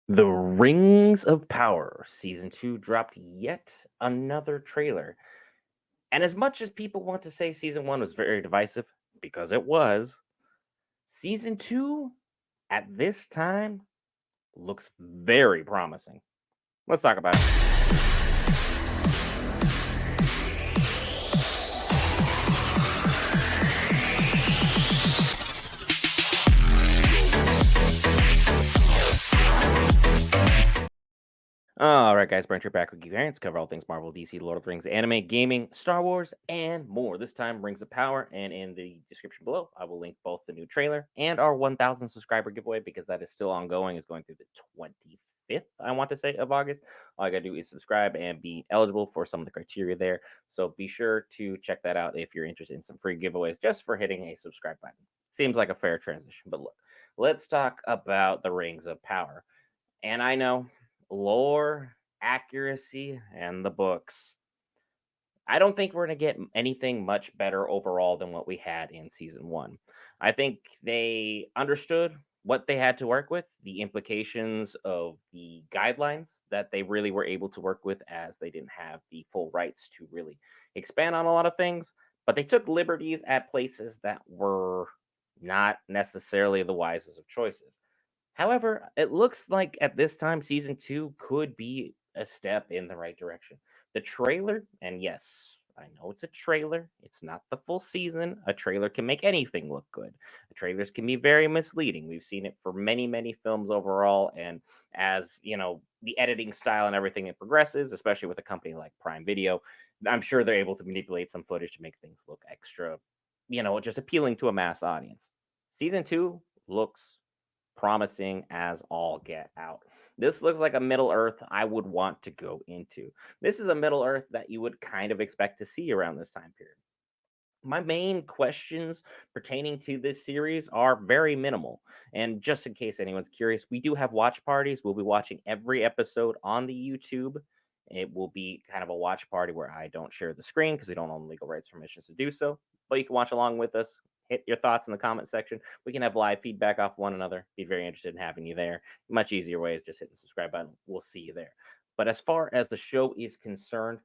The Rings of Power Season 2 dropped yet another trailer. And as much as people want to say Season 1 was very divisive, because it was, Season 2 at this time looks very promising. Let's talk about it. All right, guys, Brent here back with Geek to cover all things Marvel, DC, Lord of the Rings, anime, gaming, Star Wars, and more. This time, Rings of Power, and in the description below, I will link both the new trailer and our 1,000 subscriber giveaway because that is still ongoing. It's going through the 25th, I want to say, of August. All I gotta do is subscribe and be eligible for some of the criteria there. So be sure to check that out if you're interested in some free giveaways just for hitting a subscribe button. Seems like a fair transition, but look, let's talk about the Rings of Power. And I know lore, accuracy, and the books. I don't think we're going to get anything much better overall than what we had in season one. I think they understood what they had to work with, the implications of the guidelines that they really were able to work with, as they didn't have the full rights to really expand on a lot of things. But they took liberties at places that were not necessarily the wisest of choices. However, it looks like at this time, season two could be a step in the right direction. The trailer, and yes, I know it's a trailer, it's not the full season. A trailer can make anything look good. Trailers can be very misleading. We've seen it for many, many films overall. And as you know, the editing style and everything it progresses, especially with a company like Prime Video, I'm sure they're able to manipulate some footage to make things look extra, just appealing to a mass audience. Season two looks promising as all get out. This looks like a Middle Earth I would want to go into. This is a Middle Earth that you would kind of expect to see around this time period. My main questions pertaining to this series are very minimal. And just in case anyone's curious, we do have watch parties. We'll be watching every episode on the YouTube. It will be kind of a watch party where I don't share the screen because we don't own legal rights permissions to do so. But you can watch along with us. Hit your thoughts in the comment section. We can have live feedback off one another. Be very interested in having you there. Much easier way is just hitting the subscribe button. We'll see you there. But as far as the show is concerned,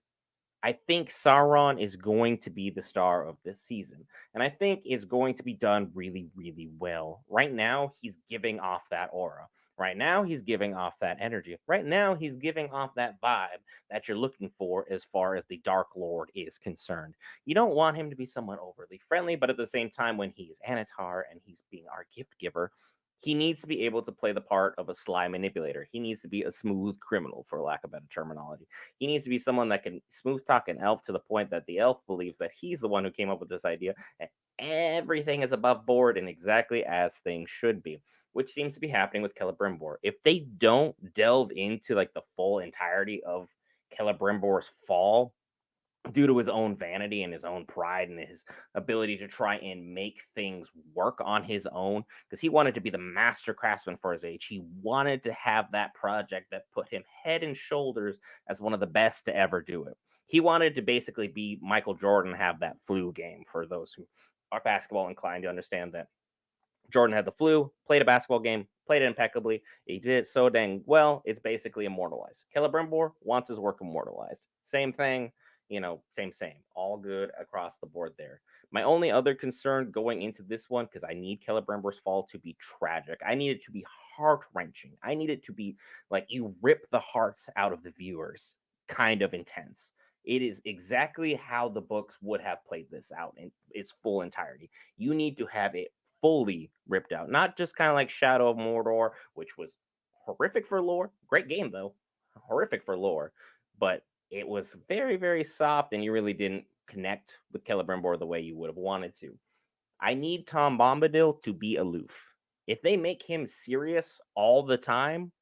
I think Sauron is going to be the star of this season. And I think it's going to be done really, really well. Right now, he's giving off that aura. Right now, he's giving off that energy. Right now, he's giving off that vibe that you're looking for as far as the Dark Lord is concerned. You don't want him to be someone overly friendly, but at the same time, when he is Anatar and he's being our gift giver, he needs to be able to play the part of a sly manipulator. He needs to be a smooth criminal, for lack of better terminology. He needs to be someone that can smooth talk an elf to the point that the elf believes that he's the one who came up with this idea. And everything is above board and exactly as things should be, which seems to be happening with Celebrimbor. If they don't delve into like the full entirety of Celebrimbor's fall, due to his own vanity and his own pride and his ability to try and make things work on his own, because he wanted to be the master craftsman for his age. He wanted to have that project that put him head and shoulders as one of the best to ever do it. He wanted to basically be Michael Jordan, have that flu game. For those who are basketball inclined to understand that Jordan had the flu, played a basketball game, played it impeccably. He did it so dang well, it's basically immortalized. Celebrimbor wants his work immortalized. Same thing, same. All good across the board there. My only other concern going into this one, because I need Celebrimbor's fall to be tragic. I need it to be heart wrenching. I need it to be like you rip the hearts out of the viewers, kind of intense. It is exactly how the books would have played this out in its full entirety. You need to have it fully ripped out, not just kind of like Shadow of Mordor, which was horrific for lore. Great game though, horrific for lore, but it was very, very soft, and you really didn't connect with Celebrimbor the way you would have wanted to. I need Tom Bombadil to be aloof. If they make him serious all the time,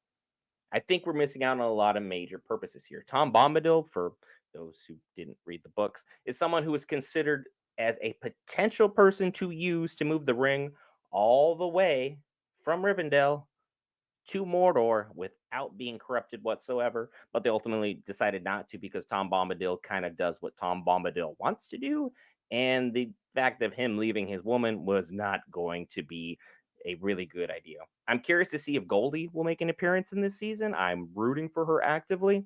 I think we're missing out on a lot of major purposes here. Tom Bombadil, for those who didn't read the books, is someone who is considered as a potential person to use to move the ring all the way from Rivendell to Mordor without being corrupted whatsoever. But they ultimately decided not to because Tom Bombadil kind of does what Tom Bombadil wants to do. And the fact of him leaving his woman was not going to be a really good idea. I'm curious to see if Goldie will make an appearance in this season. I'm rooting for her actively,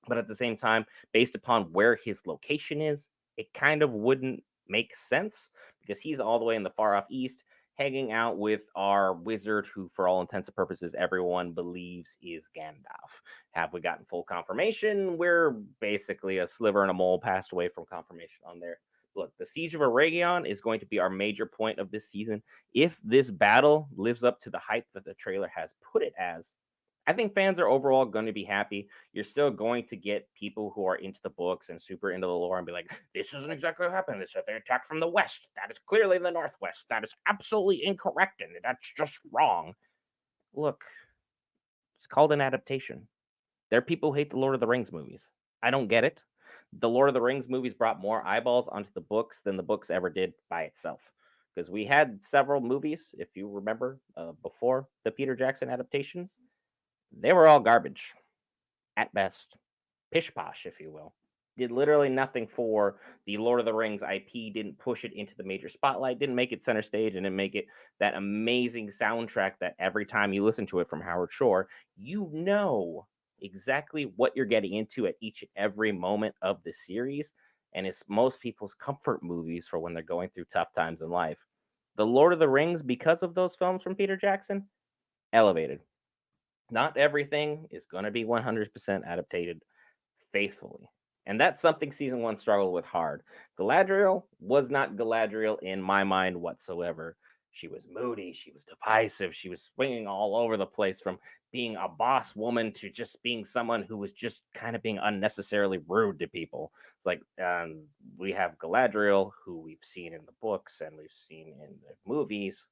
but at the same time, based upon where his location is, it kind of wouldn't make sense because he's all the way in the far off east, hanging out with our wizard, who, for all intents and purposes, everyone believes is Gandalf. Have we gotten full confirmation? We're basically a sliver and a mole passed away from confirmation on there. Look, the Siege of Aragon is going to be our major point of this season. If this battle lives up to the hype that the trailer has put it as, I think fans are overall going to be happy. You're still going to get people who are into the books and super into the lore and be like, this isn't exactly what happened. They said they attacked from the west. That is clearly the northwest. That is absolutely incorrect, and that's just wrong. Look, it's called an adaptation. There are people who hate the Lord of the Rings movies. I don't get it. The Lord of the Rings movies brought more eyeballs onto the books than the books ever did by itself. Because we had several movies, if you remember, before the Peter Jackson adaptations. They were all garbage at best. Pish posh, if you will. Did literally nothing for the Lord of the Rings IP, didn't push it into the major spotlight, didn't make it center stage, and didn't make it that amazing soundtrack that every time you listen to it from Howard Shore, you know exactly what you're getting into at each and every moment of the series. And it's most people's comfort movies for when they're going through tough times in life. The Lord of the Rings, because of those films from Peter Jackson, elevated. Not everything is going to be 100% adapted faithfully. And that's something season one struggled with hard. Galadriel was not Galadriel in my mind whatsoever. She was moody, she was divisive, she was swinging all over the place from being a boss woman to just being someone who was just kind of being unnecessarily rude to people. It's like we have Galadriel, who we've seen in the books and we've seen in the movies,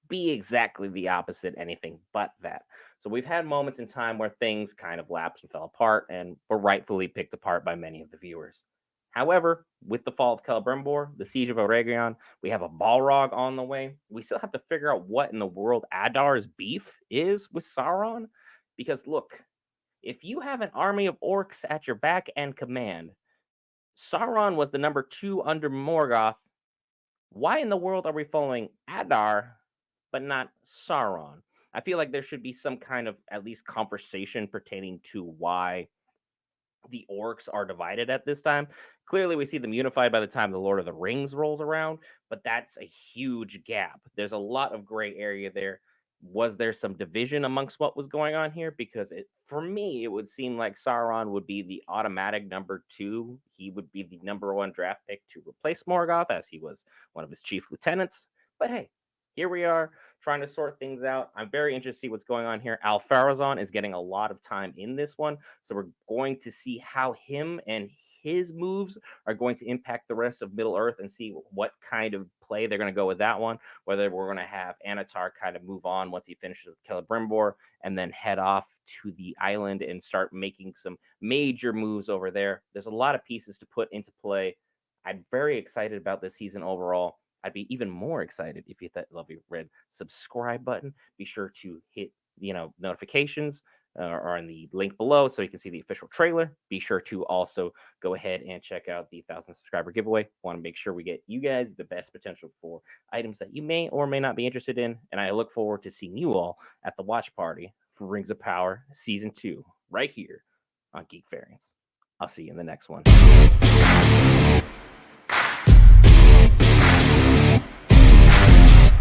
be exactly the opposite, anything but that. So we've had moments in time where things kind of lapsed and fell apart and were rightfully picked apart by many of the viewers. However, with the fall of Celebrimbor, the Siege of Eregion, we have a Balrog on the way. We still have to figure out what in the world Adar's beef is with Sauron. Because look, if you have an army of orcs at your back and command, Sauron was the number 2 under Morgoth. Why in the world are we following Adar but not Sauron? I feel like there should be some kind of at least conversation pertaining to why the orcs are divided at this time. Clearly, we see them unified by the time the Lord of the Rings rolls around, but that's a huge gap. There's a lot of gray area there. Was there some division amongst what was going on here? Because for me, it would seem like Sauron would be the automatic number 2. He would be the number 1 draft pick to replace Morgoth, as he was one of his chief lieutenants. But hey, here we are trying to sort things out. I'm very interested to see what's going on here. Al-Farazon is getting a lot of time in this one, so we're going to see how him and his moves are going to impact the rest of Middle Earth and see what kind of play they're going to go with that one. Whether we're going to have Anatar kind of move on once he finishes with Celebrimbor and then head off to the island and start making some major moves over there. There's a lot of pieces to put into play. I'm very excited about this season overall. I'd be even more excited if you hit that lovely red subscribe button. Be sure to hit, notifications or on the link below so you can see the official trailer. Be sure to also go ahead and check out the 1,000 subscriber giveaway. Want to make sure we get you guys the best potential for items that you may or may not be interested in. And I look forward to seeing you all at the watch party for Rings of Power Season 2 right here on Geek Variants. I'll see you in the next one.